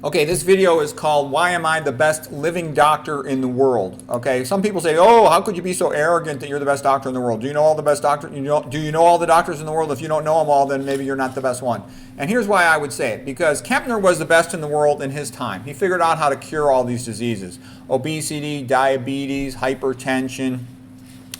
Okay, this video is called Why Am I the Best Living Doctor in the World? Okay, some people say, oh, how could you be so arrogant that you're the best doctor in the world? Do you know all the best doctors? Do you know all the doctors in the world? If you don't know them all, then maybe you're not the best one. And here's why I would say it. Because Kempner was the best in the world in his time. He figured out how to cure all these diseases. Obesity, diabetes, hypertension,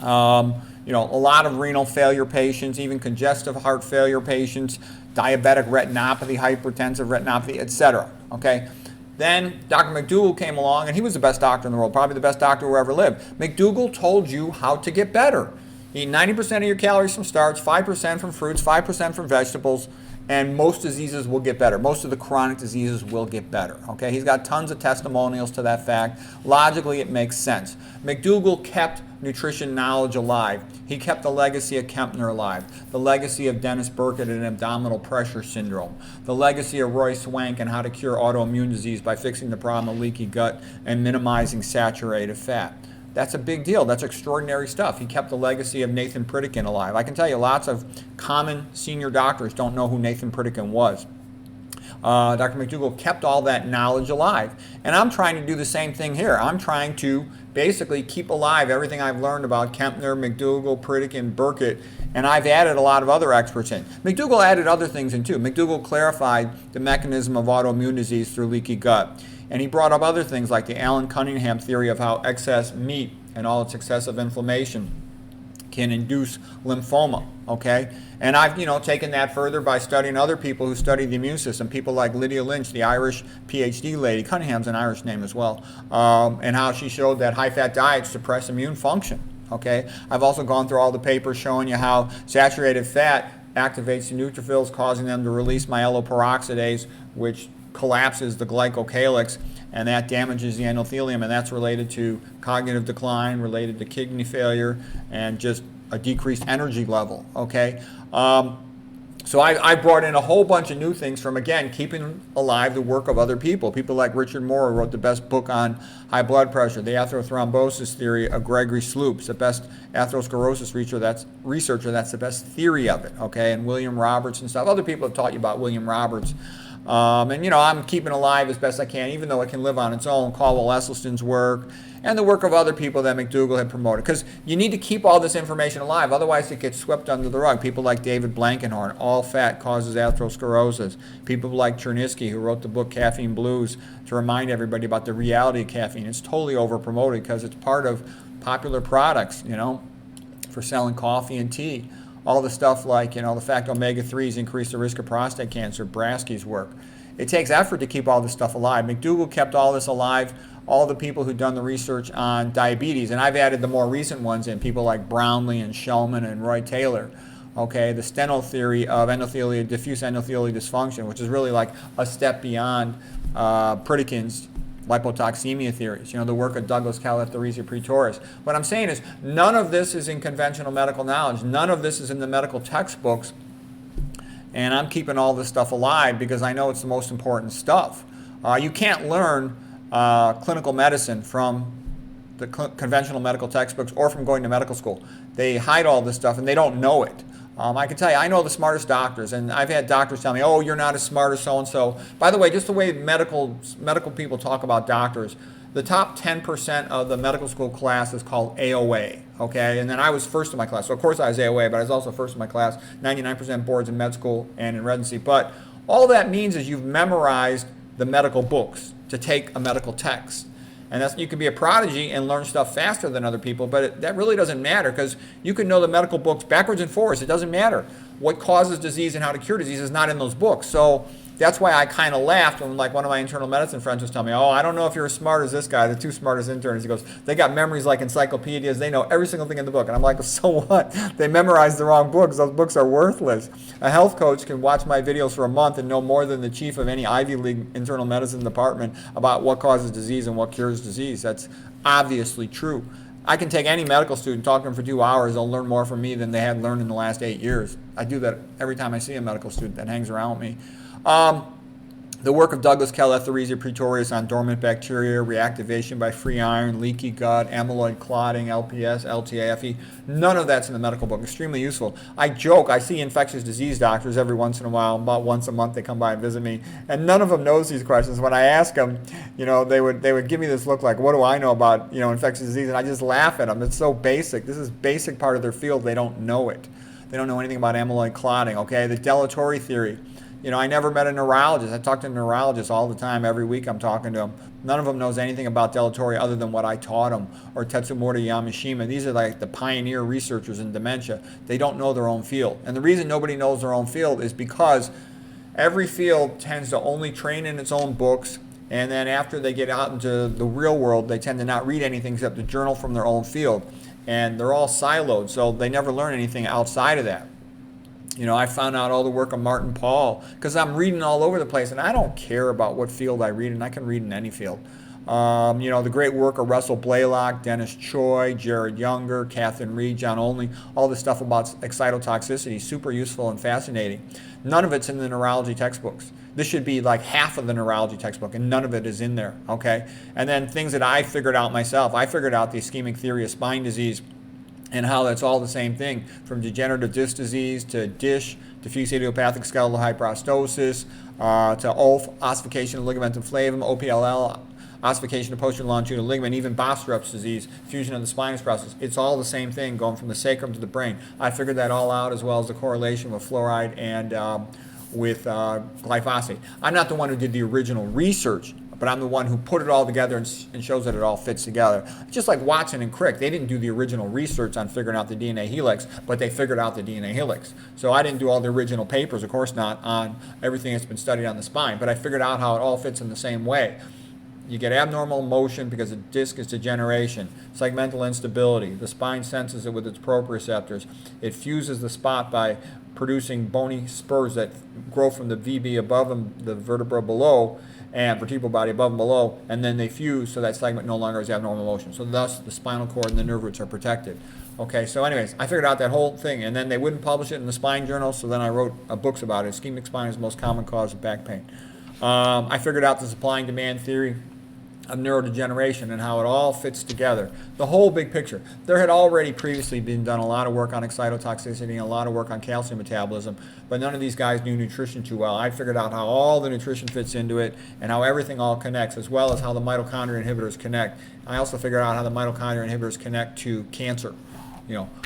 a lot of renal failure patients, even congestive heart failure patients, diabetic retinopathy, hypertensive retinopathy, etc. Okay. Then Dr. McDougall came along, and he was the best doctor in the world, probably the best doctor who ever lived. McDougall told you how to get better. Eat 90% of your calories from starch, 5% from fruits, 5% from vegetables, and most diseases will get better. Most of the chronic diseases will get better. Okay, he's got tons of testimonials to that fact. Logically, it makes sense. McDougall kept nutrition knowledge alive. He kept the legacy of Kempner alive, the legacy of Dennis Burkitt and abdominal pressure syndrome, the legacy of Roy Swank and how to cure autoimmune disease by fixing the problem of leaky gut and minimizing saturated fat. That's a big deal. That's extraordinary stuff. He kept the legacy of Nathan Pritikin alive. I can tell you lots of common senior doctors don't know who Nathan Pritikin was. Dr. McDougall kept all that knowledge alive. And I'm trying to do the same thing here. I'm trying to basically keep alive everything I've learned about Kempner, McDougall, Pritikin, Burkitt, and I've added a lot of other experts in. McDougall added other things in too. McDougall clarified the mechanism of autoimmune disease through leaky gut. And he brought up other things like the Alan Cunningham theory of how excess meat and all its excessive inflammation can induce lymphoma, okay? And I've, taken that further by studying other people who study the immune system, people like Lydia Lynch, the Irish PhD lady, Cunningham's an Irish name as well, and how she showed that high-fat diets suppress immune function, okay? I've also gone through all the papers showing you how saturated fat activates the neutrophils, causing them to release myeloperoxidase, which collapses the glycocalyx, and that damages the endothelium, and that's related to cognitive decline, related to kidney failure, and just a decreased energy level, okay? So I brought in a whole bunch of new things from, again, keeping alive the work of other people. People like Richard Moore, who wrote the best book on high blood pressure, the atherothrombosis theory of Gregory Sloop's, the best atherosclerosis researcher, that's the best theory of it, okay? And William Roberts and stuff. Other people have taught you about William Roberts. I'm keeping alive as best I can, even though it can live on its own. Caldwell Esselstyn's work and the work of other people that McDougall had promoted. Because you need to keep all this information alive, otherwise it gets swept under the rug. People like David Blankenhorn, all fat causes atherosclerosis. People like Chernisky, who wrote the book Caffeine Blues, to remind everybody about the reality of caffeine. It's totally over-promoted because it's part of popular products, for selling coffee and tea. All the stuff like, the fact omega-3s increase the risk of prostate cancer, Brasky's work. It takes effort to keep all this stuff alive. McDougall kept all this alive, all the people who've done the research on diabetes, and I've added the more recent ones in, people like Brownlee and Shulman and Roy Taylor. Okay, the steno theory of diffuse endothelial dysfunction, which is really like a step beyond Pritikin's lipotoxemia theories, the work of Douglas Calipharesia Praetoris. What I'm saying is none of this is in conventional medical knowledge. None of this is in the medical textbooks. And I'm keeping all this stuff alive because I know it's the most important stuff. You can't learn clinical medicine from the conventional medical textbooks or from going to medical school. They hide all this stuff and they don't know it. I can tell you, I know the smartest doctors, and I've had doctors tell me, oh, you're not as smart as so-and-so. By the way, just the way medical people talk about doctors, the top 10% of the medical school class is called AOA, okay? And then I was first in my class. So, of course, I was AOA, but I was also first in my class, 99% boards in med school and in residency. But all that means is you've memorized the medical books to take a medical text. And you can be a prodigy and learn stuff faster than other people, but that really doesn't matter because you can know the medical books backwards and forwards. It doesn't matter. What causes disease and how to cure disease is not in those books. So that's why I kind of laughed when one of my internal medicine friends was telling me, oh, I don't know if you're as smart as this guy, the two smartest interns. He goes, they got memories like encyclopedias. They know every single thing in the book. And I'm like, so what? They memorized the wrong books. Those books are worthless. A health coach can watch my videos for a month and know more than the chief of any Ivy League internal medicine department about what causes disease and what cures disease. That's obviously true. I can take any medical student, talk to them for 2 hours, they'll learn more from me than they had learned in the last 8 years. I do that every time I see a medical student that hangs around with me. The work of Douglas Calethorese Pretorius on dormant bacteria, reactivation by free iron, leaky gut, amyloid clotting, LPS, LTAFE, none of that's in the medical book. Extremely useful. I joke, I see infectious disease doctors every once in a while, about once a month they come by and visit me, and none of them knows these questions. When I ask them, they would give me this look like, what do I know about, infectious disease? And I just laugh at them. It's so basic. This is basic part of their field. They don't know it. They don't know anything about amyloid clotting, okay? The dilatory theory. I never met a neurologist. I talk to neurologists all the time. Every week I'm talking to them. None of them knows anything about dilatory other than what I taught them. Or Tetsumori Yamashima. These are like the pioneer researchers in dementia. They don't know their own field. And the reason nobody knows their own field is because every field tends to only train in its own books. And then after they get out into the real world, they tend to not read anything except the journal from their own field. And they're all siloed, so they never learn anything outside of that. I found out all the work of Martin Paul because I'm reading all over the place, and I don't care about what field I read in. I can read in any field. The great work of Russell Blaylock, Dennis Choi, Jared Younger, Catherine Reed, John Olney, all this stuff about excitotoxicity, super useful and fascinating. None of it's in the neurology textbooks. This should be like half of the neurology textbook, and none of it is in there, okay? And then things that I figured out myself. I figured out the ischemic theory of spine disease and how that's all the same thing, from degenerative disc disease to DISH, diffuse idiopathic skeletal hyperostosis, to OLF, ossification of ligamentum flavum, OPLL, ossification of posterior longitudinal ligament, even Bostrup's disease, fusion of the spinous process. It's all the same thing, going from the sacrum to the brain. I figured that all out, as well as the correlation with fluoride and with glyphosate. I'm not the one who did the original research, but I'm the one who put it all together and shows that it all fits together. Just like Watson and Crick, they didn't do the original research on figuring out the DNA helix, but they figured out the DNA helix. So I didn't do all the original papers, of course not, on everything that's been studied on the spine, but I figured out how it all fits in the same way. You get abnormal motion because the disc is degeneration, segmental instability. The spine senses it with its proprioceptors. It fuses the spot by producing bony spurs that grow from the VB above and the vertebra below, and vertebral body above and below, and then they fuse so that segment no longer has abnormal motion. So thus the spinal cord and the nerve roots are protected. Okay, so anyways, I figured out that whole thing, and then they wouldn't publish it in the spine journal, so then I wrote books about it. Ischemic spine is the most common cause of back pain. I figured out the supply and demand theory of neurodegeneration and how it all fits together. The whole big picture. There had already previously been done a lot of work on excitotoxicity and a lot of work on calcium metabolism, but none of these guys knew nutrition too well. I figured out how all the nutrition fits into it and how everything all connects, as well as how the mitochondria inhibitors connect. I also figured out how the mitochondria inhibitors connect to cancer.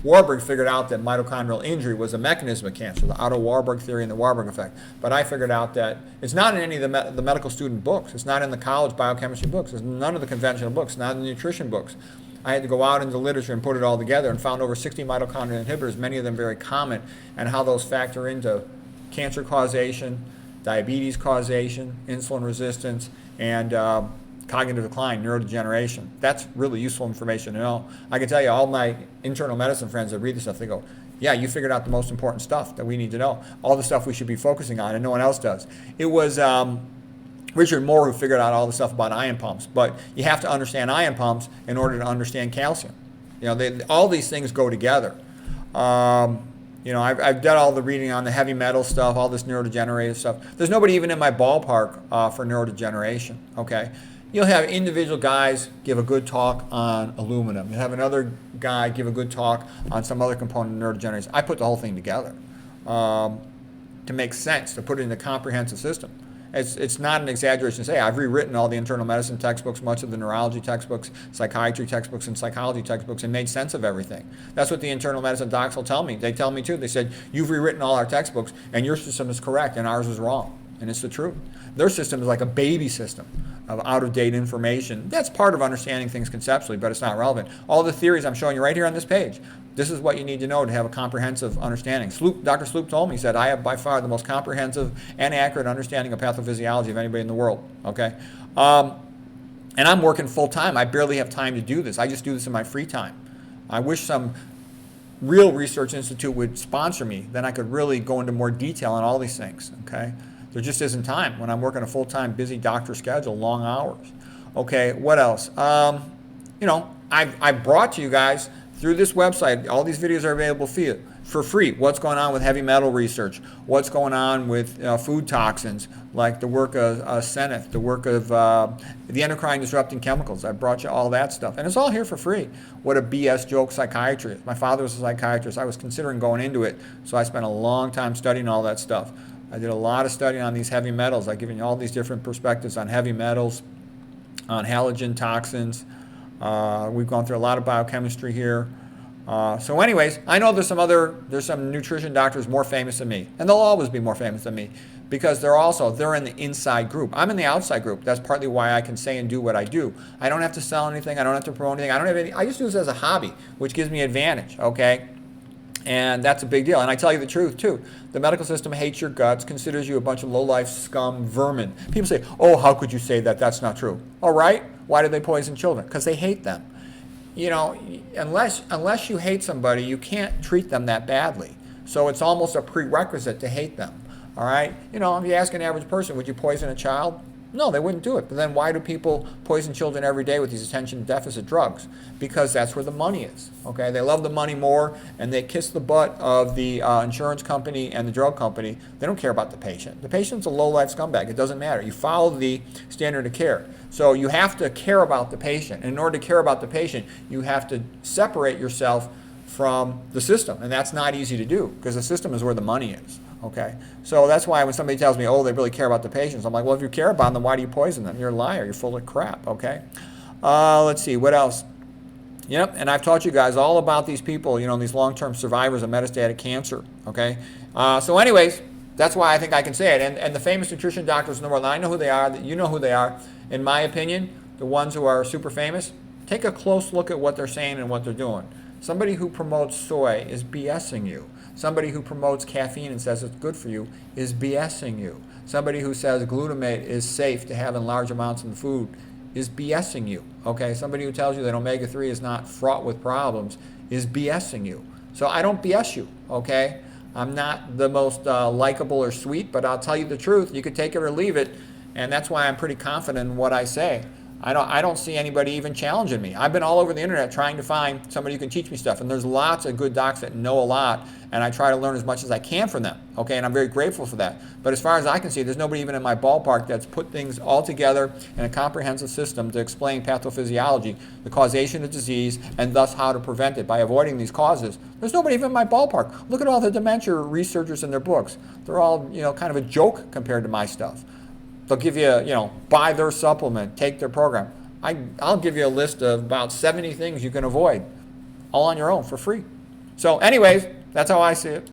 Warburg figured out that mitochondrial injury was a mechanism of cancer, the Otto-Warburg theory and the Warburg effect. But I figured out that it's not in any of the medical student books. It's not in the college biochemistry books. It's none of the conventional books, not in the nutrition books. I had to go out into the literature and put it all together and found over 60 mitochondrial inhibitors, many of them very common, and how those factor into cancer causation, diabetes causation, insulin resistance, and cognitive decline, neurodegeneration. That's really useful information to know. I can tell you, all my internal medicine friends that read this stuff, they go, yeah, you figured out the most important stuff that we need to know. All the stuff we should be focusing on and no one else does. It was Richard Moore who figured out all the stuff about ion pumps, but you have to understand ion pumps in order to understand calcium. All these things go together. I've done all the reading on the heavy metal stuff, all this neurodegenerative stuff. There's nobody even in my ballpark for neurodegeneration, okay? You'll have individual guys give a good talk on aluminum. You'll have another guy give a good talk on some other component of neurodegeneration. I put the whole thing together to make sense, to put it in a comprehensive system. It's not an exaggeration to say I've rewritten all the internal medicine textbooks, much of the neurology textbooks, psychiatry textbooks, and psychology textbooks, and made sense of everything. That's what the internal medicine docs will tell me. They tell me too. They said, you've rewritten all our textbooks, and your system is correct, and ours is wrong. And it's the truth. Their system is like a baby system of out-of-date information. That's part of understanding things conceptually, but it's not relevant. All the theories I'm showing you right here on this page, this is what you need to know to have a comprehensive understanding. Dr. Sloop told me, he said, I have by far the most comprehensive and accurate understanding of pathophysiology of anybody in the world, okay? And I'm working full-time. I barely have time to do this. I just do this in my free time. I wish some real research institute would sponsor me. Then I could really go into more detail on all these things, okay? There just isn't time when I'm working a full-time, busy doctor schedule, long hours. Okay, what else? I've brought to you guys through this website, all these videos are available for you. for free. What's going on with heavy metal research? What's going on with food toxins, like the work of Seneth, the work of the endocrine disrupting chemicals. I brought you all that stuff. And it's all here for free. What a BS joke psychiatry is. My father was a psychiatrist. I was considering going into it, so I spent a long time studying all that stuff. I did a lot of studying on these heavy metals. I've given you all these different perspectives on heavy metals, on halogen toxins. We've gone through a lot of biochemistry here. So anyways, I know there's some nutrition doctors more famous than me, and they'll always be more famous than me because they're in the inside group. I'm in the outside group. That's partly why I can say and do what I do. I don't have to sell anything. I don't have to promote anything. I just do this as a hobby, which gives me advantage, okay? And that's a big deal. And I tell you the truth, too. The medical system hates your guts, considers you a bunch of low-life scum vermin. People say, oh, how could you say that? That's not true. All right. Why do they poison children? Because they hate them. You know, unless you hate somebody, you can't treat them that badly. So it's almost a prerequisite to hate them. All right? You know, if you ask an average person, would you poison a child? No, they wouldn't do it. But then why do people poison children every day with these attention deficit drugs? Because that's where the money is. Okay, they love the money more, and they kiss the butt of the insurance company and the drug company. They don't care about the patient. The patient's a low-life scumbag. It doesn't matter. You follow the standard of care. So you have to care about the patient. And in order to care about the patient, you have to separate yourself from the system, and that's not easy to do because the system is where the money is. Okay, so that's why when somebody tells me, oh, they really care about the patients, I'm like, well, if you care about them, why do you poison them? You're a liar. You're full of crap, okay? Let's see, what else? Yep, and I've taught you guys all about these people, you know, these long-term survivors of metastatic cancer, okay? So anyways, that's why I think I can say it. And the famous nutrition doctors in the world, I know who they are, you know who they are. In my opinion, the ones who are super famous, take a close look at what they're saying and what they're doing. Somebody who promotes soy is BSing you. Somebody who promotes caffeine and says it's good for you is BSing you. Somebody who says glutamate is safe to have in large amounts in the food is BSing you. Okay, somebody who tells you that omega-3 is not fraught with problems is BSing you. So I don't BS you, okay? I'm not the most likable or sweet, but I'll tell you the truth. You could take it or leave it, and that's why I'm pretty confident in what I say. I don't see anybody even challenging me. I've been all over the internet trying to find somebody who can teach me stuff, and there's lots of good docs that know a lot, and I try to learn as much as I can from them, okay, and I'm very grateful for that. But as far as I can see, there's nobody even in my ballpark that's put things all together in a comprehensive system to explain pathophysiology, the causation of disease, and thus how to prevent it by avoiding these causes. There's nobody even in my ballpark. Look at all the dementia researchers in their books. They're all, you know, kind of a joke compared to my stuff. They'll give you, you know, buy their supplement, take their program. I'll give you a list of about 70 things you can avoid, all on your own for free. So anyways, that's how I see it.